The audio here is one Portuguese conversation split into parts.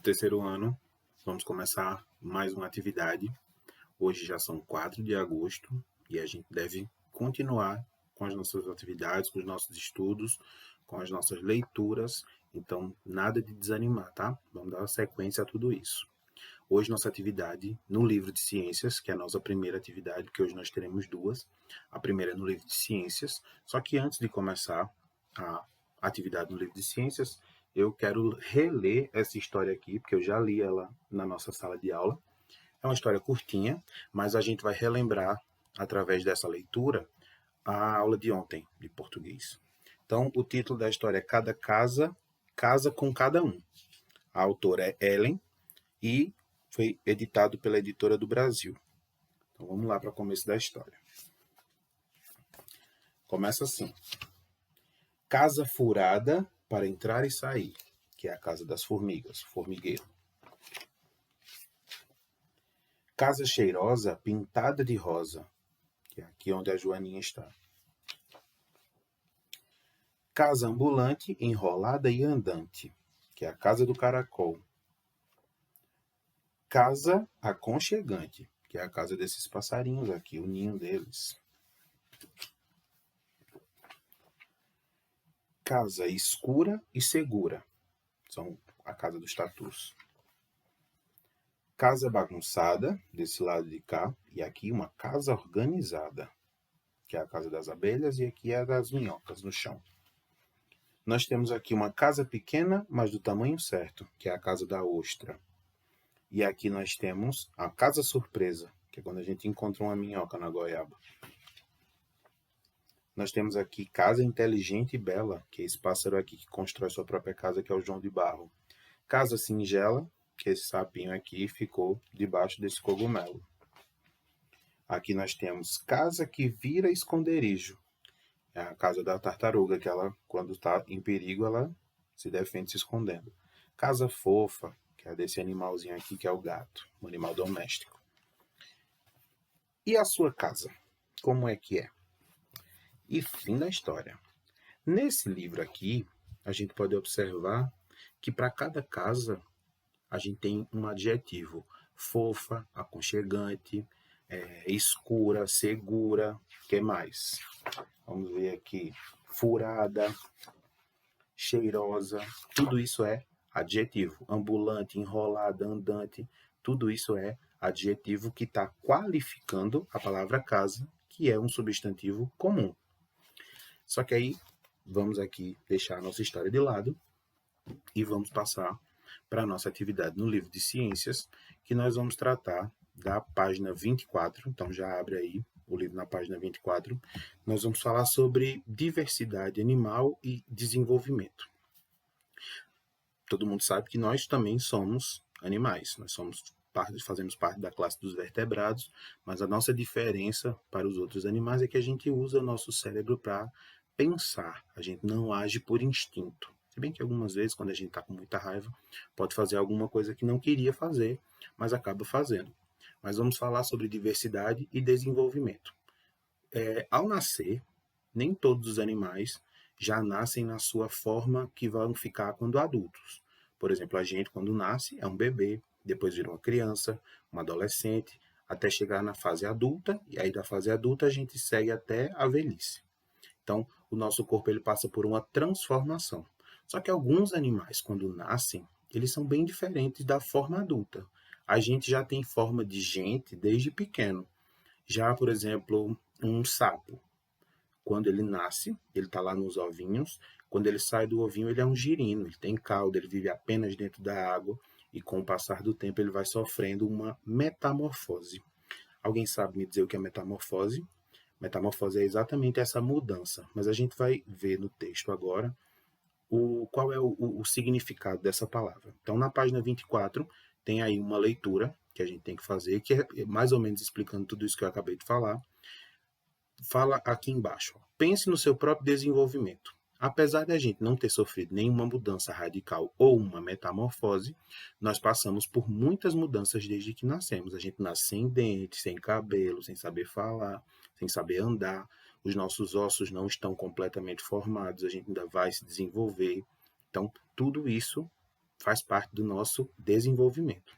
terceiro ano, vamos começar mais uma atividade. Hoje já são 4 de agosto e a gente deve continuar com as nossas atividades, com os nossos estudos, com as nossas leituras. Então, nada de desanimar, tá? Vamos dar sequência a tudo isso. Hoje, nossa atividade no livro de ciências, que é a nossa primeira atividade, porque hoje nós teremos duas. A primeira é no livro de ciências, só que antes de começar a atividade no livro de ciências, eu quero reler essa história aqui, porque eu já li ela na nossa sala de aula. É uma história curtinha, mas a gente vai relembrar, através dessa leitura, a aula de ontem, de português. Então, o título da história é Cada Casa, Casa com Cada Um. A autora é Ellen e foi editado pela Editora do Brasil. Então, vamos lá para o começo da história. Começa assim. Casa furada para entrar e sair, que é a casa das formigas, formigueiro. Casa cheirosa pintada de rosa, que é aqui onde a Joaninha está. Casa ambulante enrolada e andante, que é a casa do caracol. Casa aconchegante, que é a casa desses passarinhos aqui, o ninho deles. Casa escura e segura, são a casa dos tatus. Casa bagunçada, desse lado de cá, e aqui uma casa organizada, que é a casa das abelhas, e aqui é a das minhocas no chão. Nós temos aqui uma casa pequena, mas do tamanho certo, que é a casa da ostra. E aqui nós temos a casa surpresa, que é quando a gente encontra uma minhoca na goiaba. Nós temos aqui casa inteligente e bela, que é esse pássaro aqui que constrói sua própria casa, que é o João de Barro. Casa singela, que esse sapinho aqui ficou debaixo desse cogumelo. Aqui nós temos casa que vira esconderijo. É a casa da tartaruga, que ela, quando está em perigo, ela se defende se escondendo. Casa fofa, que é desse animalzinho aqui, que é o gato, um animal doméstico. E a sua casa? Como é que é? E fim da história. Nesse livro aqui, a gente pode observar que para cada casa a gente tem um adjetivo: fofa, aconchegante, escura, segura. O que mais? Vamos ver aqui. Furada, cheirosa. Tudo isso é adjetivo. Ambulante, enrolada, andante. Tudo isso é adjetivo que está qualificando a palavra casa, que é um substantivo comum. Só que aí, vamos aqui deixar a nossa história de lado e vamos passar para a nossa atividade no livro de ciências, que nós vamos tratar da página 24. Então, já abre aí o livro na página 24. Nós vamos falar sobre diversidade animal e desenvolvimento. Todo mundo sabe que nós também somos animais. Nós fazemos parte da classe dos vertebrados, mas a nossa diferença para os outros animais é que a gente usa o nosso cérebro para pensar. A gente não age por instinto. Se bem que algumas vezes, quando a gente está com muita raiva, pode fazer alguma coisa que não queria fazer, mas acaba fazendo. Mas vamos falar sobre diversidade e desenvolvimento. Ao nascer, nem todos os animais já nascem na sua forma que vão ficar quando adultos. Por exemplo, a gente, quando nasce, é um bebê, depois vira uma criança, uma adolescente, até chegar na fase adulta, e aí da fase adulta a gente segue até a velhice. Então, o nosso corpo ele passa por uma transformação. Só que alguns animais, quando nascem, eles são bem diferentes da forma adulta. A gente já tem forma de gente desde pequeno. Já, por exemplo, um sapo, quando ele nasce, ele está lá nos ovinhos. Quando ele sai do ovinho, ele é um girino, ele tem cauda, ele vive apenas dentro da água e com o passar do tempo ele vai sofrendo uma metamorfose. Alguém sabe me dizer o que é metamorfose? Metamorfose é exatamente essa mudança, mas a gente vai ver no texto agora qual é o significado dessa palavra. Então, na página 24, tem aí uma leitura que a gente tem que fazer, que é mais ou menos explicando tudo isso que eu acabei de falar. Fala aqui embaixo. Pense no seu próprio desenvolvimento. Apesar de a gente não ter sofrido nenhuma mudança radical ou uma metamorfose, nós passamos por muitas mudanças desde que nascemos. A gente nasce sem dentes, sem cabelo, sem saber falar, sem saber andar. Os nossos ossos não estão completamente formados, a gente ainda vai se desenvolver. Então, tudo isso faz parte do nosso desenvolvimento.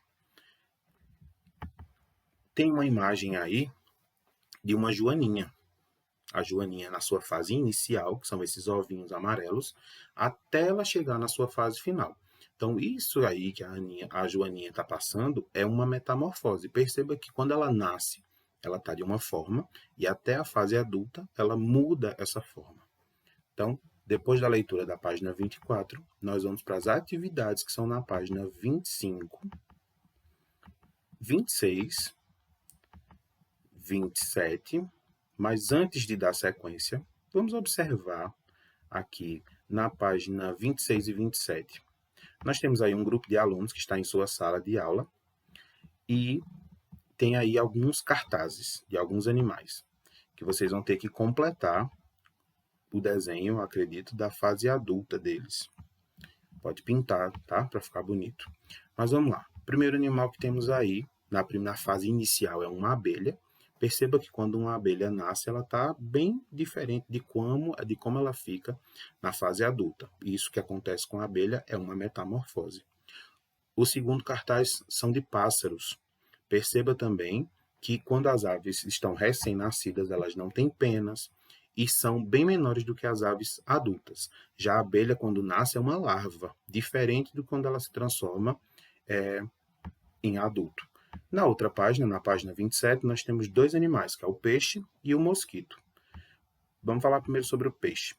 Tem uma imagem aí de uma joaninha. A joaninha na sua fase inicial, que são esses ovinhos amarelos, até ela chegar na sua fase final. Então, isso aí que a joaninha está passando é uma metamorfose. Perceba que quando ela nasce, ela está de uma forma, e até a fase adulta, ela muda essa forma. Então, depois da leitura da página 24, nós vamos para as atividades que são na página 25, 26, 27, mas antes de dar sequência, vamos observar aqui na página 26 e 27. Nós temos aí um grupo de alunos que está em sua sala de aula e tem aí alguns cartazes de alguns animais que vocês vão ter que completar o desenho, acredito, da fase adulta deles. Pode pintar, tá? Para ficar bonito. Mas vamos lá. O primeiro animal que temos aí, na fase inicial, é uma abelha. Perceba que quando uma abelha nasce, ela está bem diferente de como ela fica na fase adulta. Isso que acontece com a abelha é uma metamorfose. O segundo cartaz são de pássaros. Perceba também que quando as aves estão recém-nascidas, elas não têm penas e são bem menores do que as aves adultas. Já a abelha, quando nasce, é uma larva, diferente do quando ela se transforma em adulto. Na outra página, na página 27, nós temos dois animais, que é o peixe e o mosquito. Vamos falar primeiro sobre o peixe.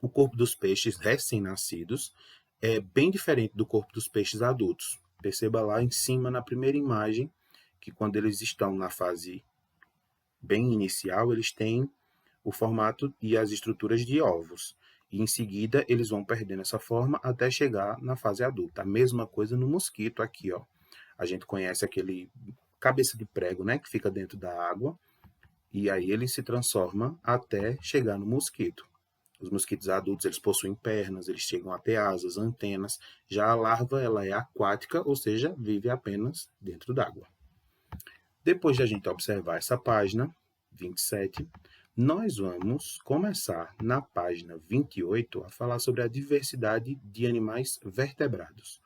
O corpo dos peixes recém-nascidos é bem diferente do corpo dos peixes adultos. Perceba lá em cima, na primeira imagem, que quando eles estão na fase bem inicial, eles têm o formato e as estruturas de ovos. E em seguida, eles vão perdendo essa forma até chegar na fase adulta. A mesma coisa no mosquito aqui, ó. A gente conhece aquele cabeça de prego, né, que fica dentro da água, e aí ele se transforma até chegar no mosquito. Os mosquitos adultos, eles possuem pernas, eles chegam a ter asas, antenas. Já a larva, ela é aquática, ou seja, vive apenas dentro d'água. Depois de a gente observar essa página 27, nós vamos começar na página 28 a falar sobre a diversidade de animais vertebrados.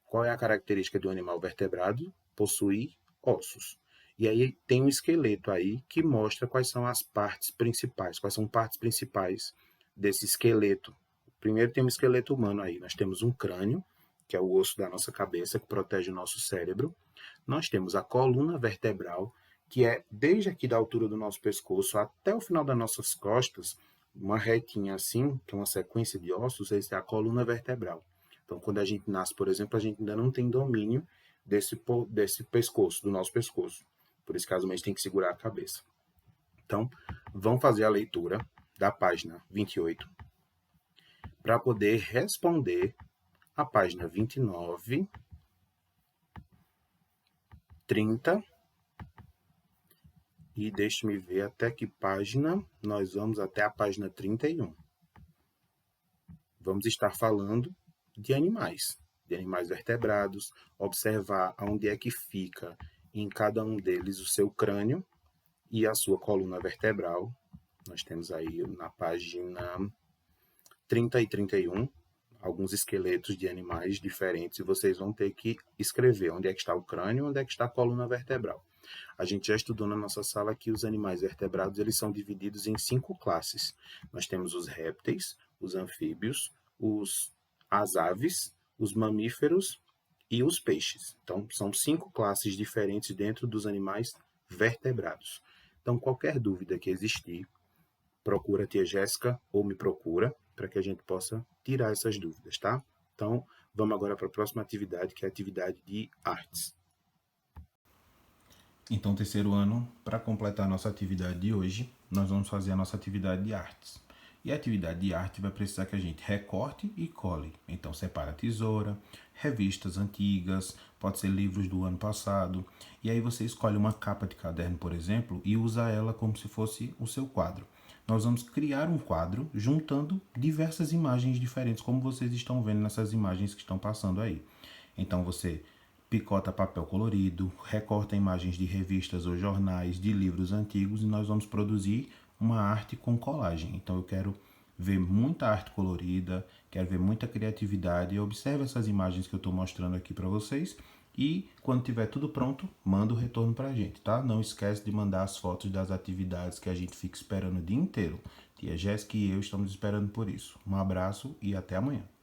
Qual é a característica do animal vertebrado? Possuir ossos. E aí tem um esqueleto aí que mostra quais são as partes principais, quais são partes principais desse esqueleto. Primeiro tem um esqueleto humano aí. Nós temos um crânio, que é o osso da nossa cabeça, que protege o nosso cérebro. Nós temos a coluna vertebral, que é desde aqui da altura do nosso pescoço até o final das nossas costas, uma retinha assim, que é uma sequência de ossos, essa é a coluna vertebral. Então, quando a gente nasce, por exemplo, a gente ainda não tem domínio desse pescoço, do nosso pescoço. Por isso que a gente tem que segurar a cabeça. Então, vamos fazer a leitura da página 28 para poder responder a página 29, 30 e deixe-me ver até que página nós vamos até a página 31. Vamos estar falando de animais vertebrados, observar onde é que fica em cada um deles o seu crânio e a sua coluna vertebral. Nós temos aí na página 30 e 31 alguns esqueletos de animais diferentes e vocês vão ter que escrever onde é que está o crânio, onde é que está a coluna vertebral. A gente já estudou na nossa sala que os animais vertebrados eles são divididos em 5 classes. Nós temos os répteis, os anfíbios, as aves, os mamíferos e os peixes. Então, são 5 classes diferentes dentro dos animais vertebrados. Então, qualquer dúvida que existir, procura a tia Jéssica ou me procura para que a gente possa tirar essas dúvidas, tá? Então, vamos agora para a próxima atividade, que é a atividade de artes. Então, terceiro ano, para completar a nossa atividade de hoje, nós vamos fazer a nossa atividade de artes. E a atividade de arte vai precisar que a gente recorte e cole. Então, separa a tesoura, revistas antigas, pode ser livros do ano passado. E aí você escolhe uma capa de caderno, por exemplo, e usa ela como se fosse o seu quadro. Nós vamos criar um quadro juntando diversas imagens diferentes, como vocês estão vendo nessas imagens que estão passando aí. Então, você picota papel colorido, recorta imagens de revistas ou jornais, de livros antigos, e nós vamos produzir uma arte com colagem. Então eu quero ver muita arte colorida, quero ver muita criatividade. Observe essas imagens que eu estou mostrando aqui para vocês e quando tiver tudo pronto, manda o retorno para a gente, tá? Não esquece de mandar as fotos das atividades que a gente fica esperando o dia inteiro. Tia Jéssica e eu estamos esperando por isso. Um abraço e até amanhã.